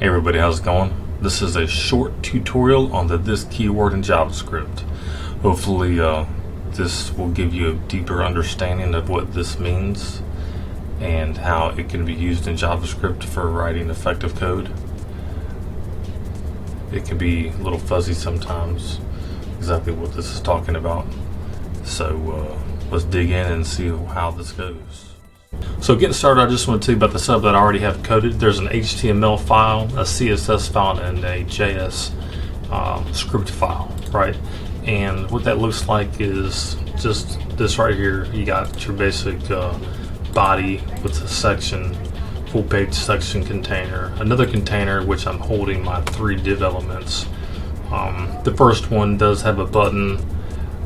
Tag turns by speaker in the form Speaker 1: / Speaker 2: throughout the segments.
Speaker 1: Hey everybody, how's it going? This is a short tutorial on the this keyword in JavaScript. Hopefully this will give you a deeper understanding of what this means and how it can be used in JavaScript for writing effective code. It can be a little fuzzy sometimes exactly what this is talking about. So let's dig in and see how this goes. So getting started, I just want to tell you about the setup that I already have coded. There's an HTML file, a CSS file, and a JS script file, right? And what that looks like is just this right here. You got your basic body with a section, full page section container, another container which I'm holding my 3 div elements. The first one does have a button.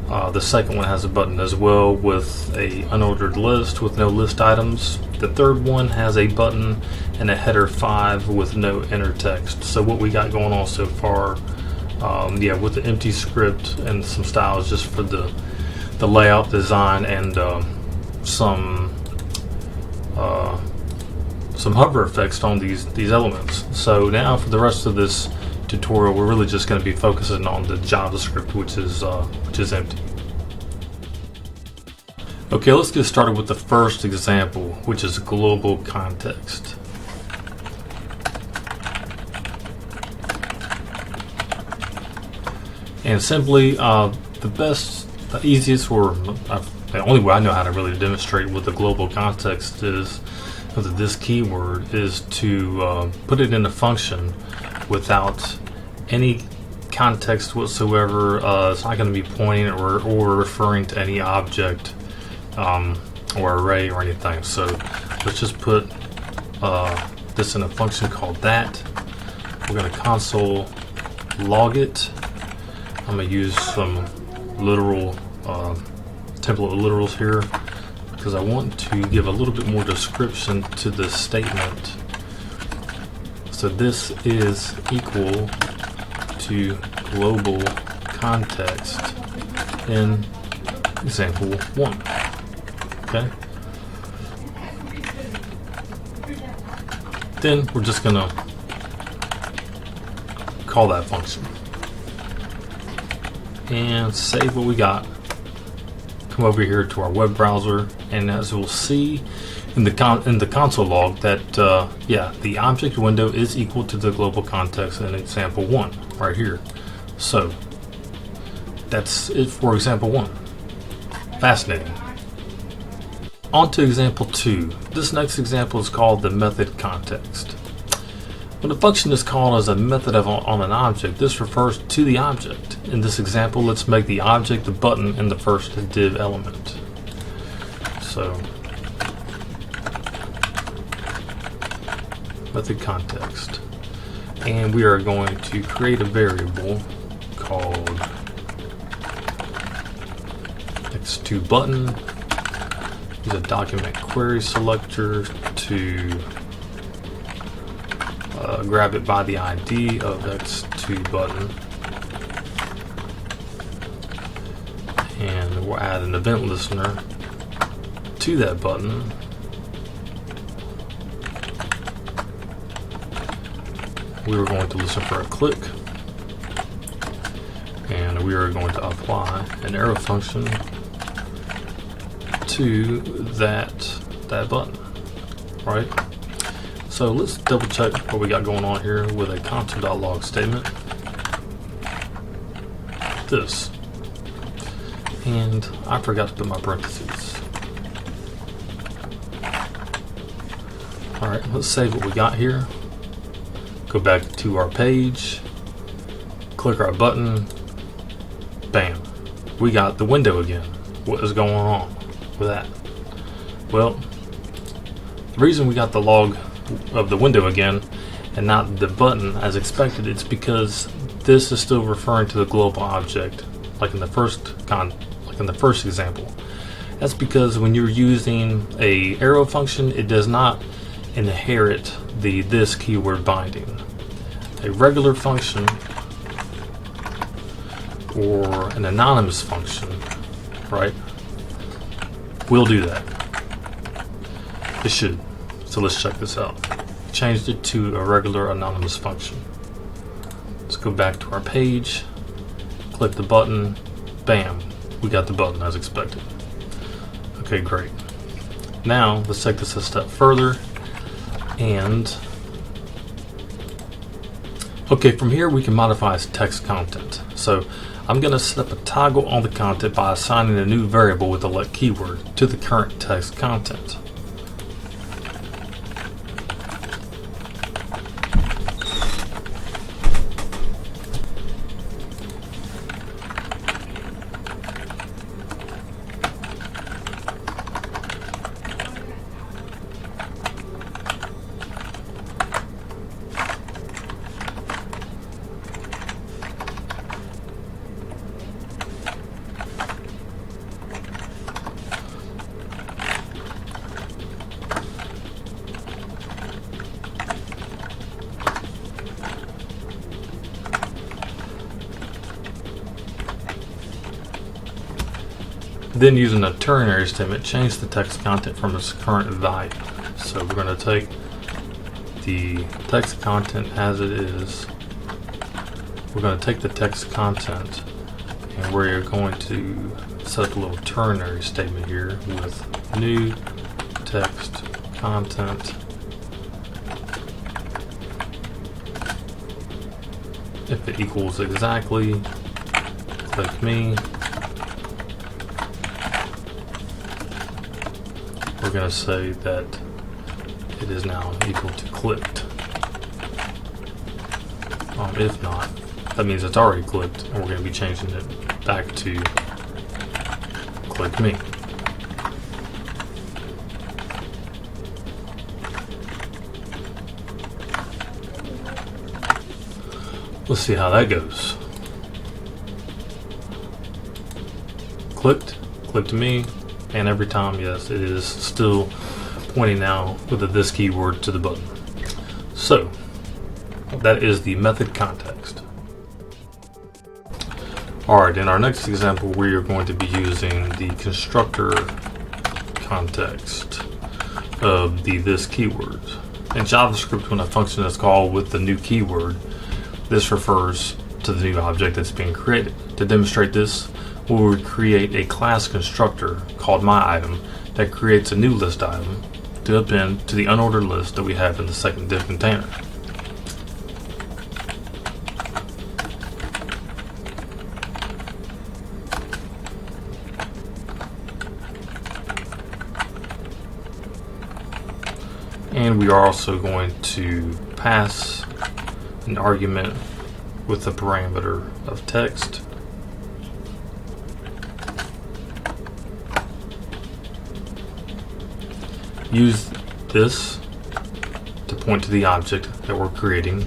Speaker 1: The second one has a button as well with a unordered list with no list items. The third one has a button and a header 5 with no inner text. So what we got going on so far, with the empty script and some styles just for the layout design and some hover effects on these elements. So now for the rest of this tutorial, we're really just going to be focusing on the JavaScript, which is empty. Okay, let's get started with the first example, which is global context. And simply, the easiest, or the only way I know how to really demonstrate what the global context is with this keyword is to put it in a function without any context whatsoever. It's not going to be pointing or referring to any object or array or anything. So let's just put this in a function called that. We're going to console log it. I'm going to use some literal template literals here because I want to give a little bit more description to this statement. So this is equal to global context in example 1. Okay. Then we're just gonna call that function and save what we got. Come over here to our web browser, and as we'll see in the console log that the object window is equal to the global context in example 1 right here. So that's it for example 1. Fascinating. On to example 2. This next example is called the method context. When a function is called as a method on an object, this refers to the object. In this example, let's make the object the button in the first div element. So method context, and we are going to create a variable called x2 button. Use a document query selector to grab it by the ID of x2 button, and we'll add an event listener to that button. We are going to listen for a click, and we are going to apply an arrow function to that button, right? So let's double check what we got going on here with a console.log statement. This, and I forgot to put my parentheses. All right, let's save what we got here. Go back to our page, click our button, bam, we got the window again. What is going on with that? Well, the reason we got the log of the window again and not the button as expected, it's because this is still referring to the global object, like in the first example. That's because when you're using a arrow function, it does not inherit the this keyword binding. A regular function or an anonymous function, right, will do that. It should. So let's check this out. changed it to a regular anonymous function. Let's go back to our page, click the button, bam, we got the button as expected. Okay, great. Now let's take this a step further, and okay, from here we can modify its text content. So I'm going to set up a toggle on the content by assigning a new variable with the let keyword to the current text content. Then using a ternary statement, change the text content from its current value. So we're going to take the text content as it is. We're going to take the text content and we're going to set up a little ternary statement here with new text content. If it equals exactly, click me. We're going to say that it is now equal to clicked. If not, that means it's already clicked, and we're going to be changing it back to click me. Let's see how that goes. Clicked me. And every time, yes, it is still pointing now with the this keyword to the button. So that is the method context. Alright, in our next example, we are going to be using the constructor context of the this keyword. In JavaScript, when a function is called with the new keyword, this refers to the new object that's being created. To demonstrate this, we will create a class constructor called myItem that creates a new list item to append to the unordered list that we have in the second div container. And we are also going to pass an argument with the parameter of text. Use this to point to the object that we're creating.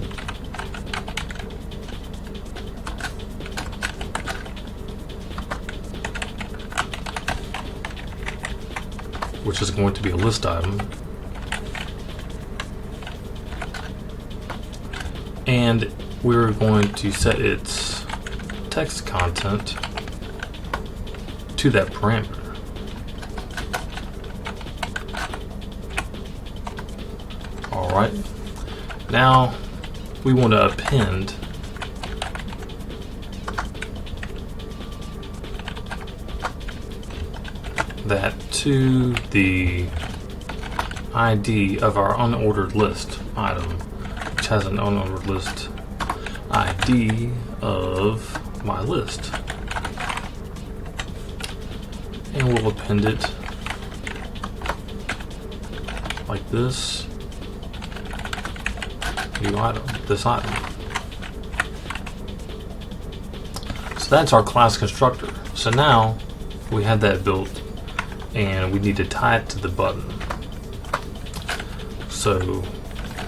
Speaker 1: Which is going to be a list item. And we're going to set its text content to that parameter. Alright, now we want to append that to the ID of our unordered list item, which has an unordered list ID of my list. And we'll append it like this. New item, this item. So that's our class constructor. So now we have that built and we need to tie it to the button. So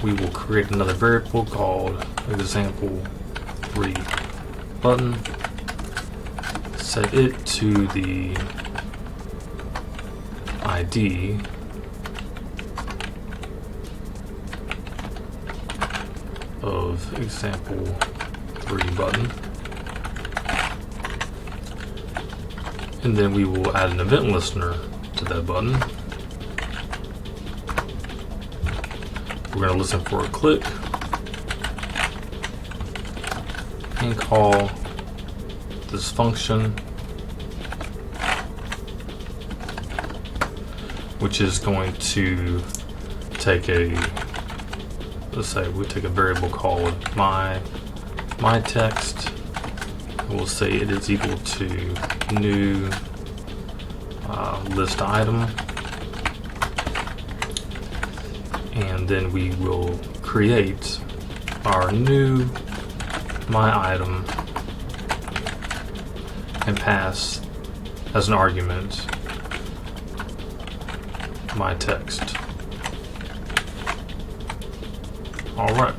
Speaker 1: we will create another variable called example3 button, set it to the ID of example3 button, and then we will add an event listener to that button, We're going to listen for a click and call this function, which is going to take a, let's say we take a variable called my text. We'll say it is equal to new list item, and then we will create our new my item and pass as an argument my text. Alright,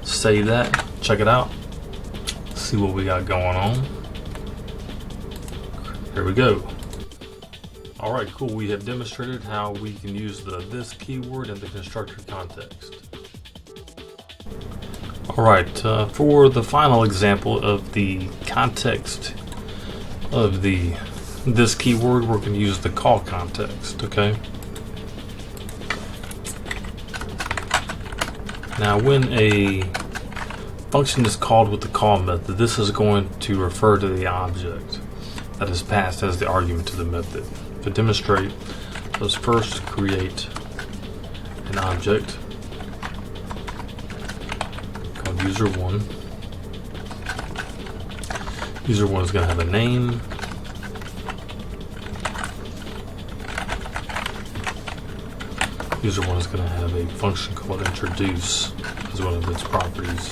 Speaker 1: save that, check it out, see what we got going on. Here we go. Alright, cool. We have demonstrated how we can use the this keyword in the constructor context. Alright, for the final example of the context of the this keyword, we're going to use the call context, okay? Now, when a function is called with the call method, this is going to refer to the object that is passed as the argument to the method. To demonstrate, let's first create an object called user1. User1 is going to have a name. User1 is going to have a function called introduce as one of its properties.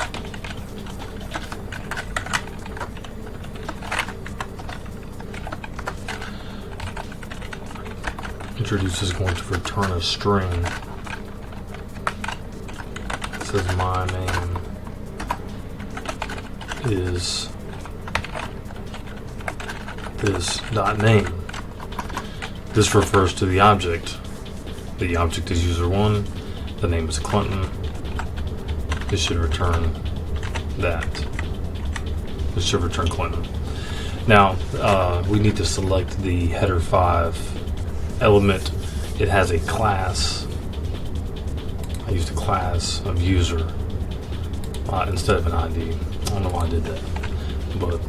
Speaker 1: Introduce is going to return a string. It says my name is this dot name. This refers to the object. The object is user1. The name is Clinton. This should return that. This should return Clinton. Now we need to select the header 5 element. It has a class. I used a class of user instead of an ID. I don't know why I did that, but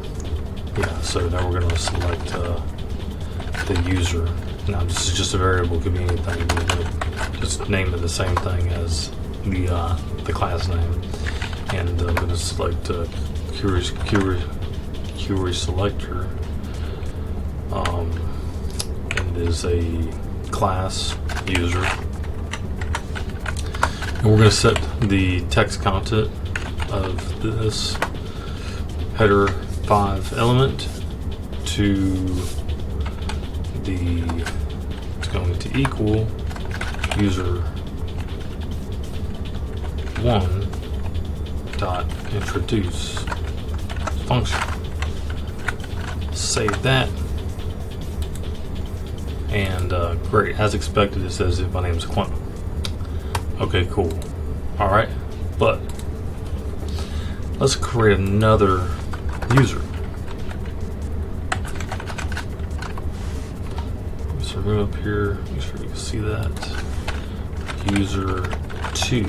Speaker 1: yeah. So now we're going to select the user. Now this is just a variable, could be anything. We're going to just name it the same thing as the class name, and I'm going to select query selector. And is a class user, and we're going to set the text content of this header 5 element to it's going to equal user 1 dot introduce function. Save that. And great, as expected, it says if my name is Clinton. Okay, cool. Alright, but let's create another user. So move up here, make sure you can see that. User 2.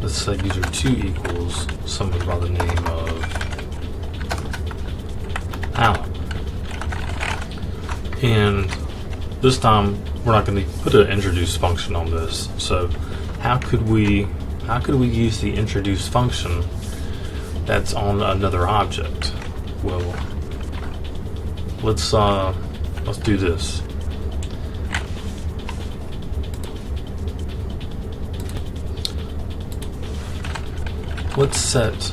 Speaker 1: Let's say user 2 equals someone by the name of Alan. And this time we're not going to put an introduce function on this. So how could we use the introduce function that's on another object? Well, let's do this. Let's set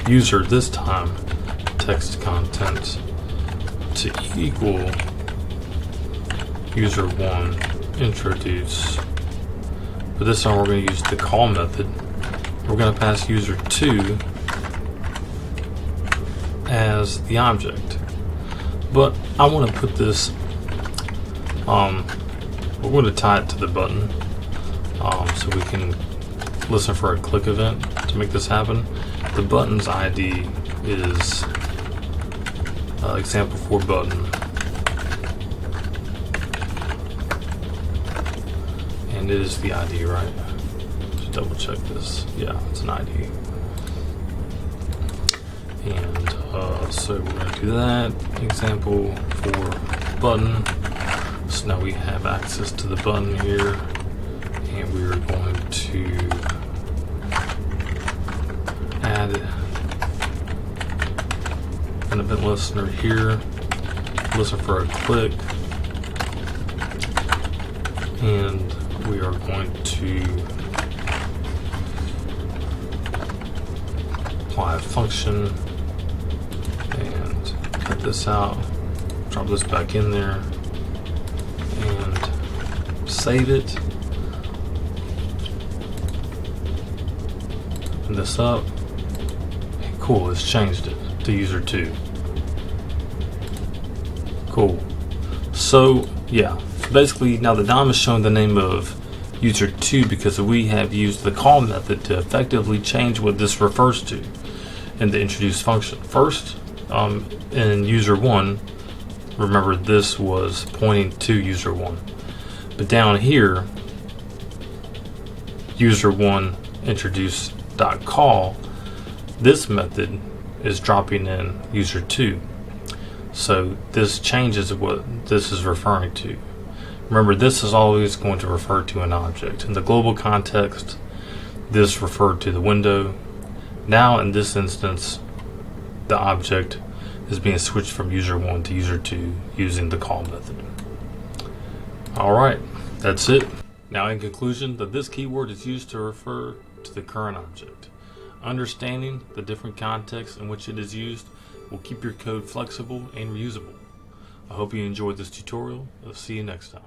Speaker 1: user this time text content to equal user1 introduce. For this time we're going to use the call method. We're going to pass user2 as the object. But I want to put this, we're going to tie it to the button so we can listen for a click event to make this happen. The button's ID is example 4 button, and it is the ID, right? double check this. Yeah, it's an ID. And so we're going to do that. Example for button. So now we have access to the button here, and we are going to add an event listener here. Listen for a click, and we are going to apply a function and cut this out, drop this back in there, and save it. Open this up. Cool, it's changed it to user 2. Cool. So yeah, basically now the DOM is showing the name of user 2 because we have used the call method to effectively change what this refers to in the introduce function. First, in user 1, remember this was pointing to user 1, but down here, user 1 introduce.call, this method is dropping in user 2. So this changes what this is referring to. Remember, this is always going to refer to an object. In the global context, this referred to the window. Now in this instance, the object is being switched from user 1 to user 2 using the call method. Alright, that's it. Now in conclusion, that this keyword is used to refer to the current object. Understanding the different contexts in which it is used will keep your code flexible and reusable. I hope you enjoyed this tutorial. I'll see you next time.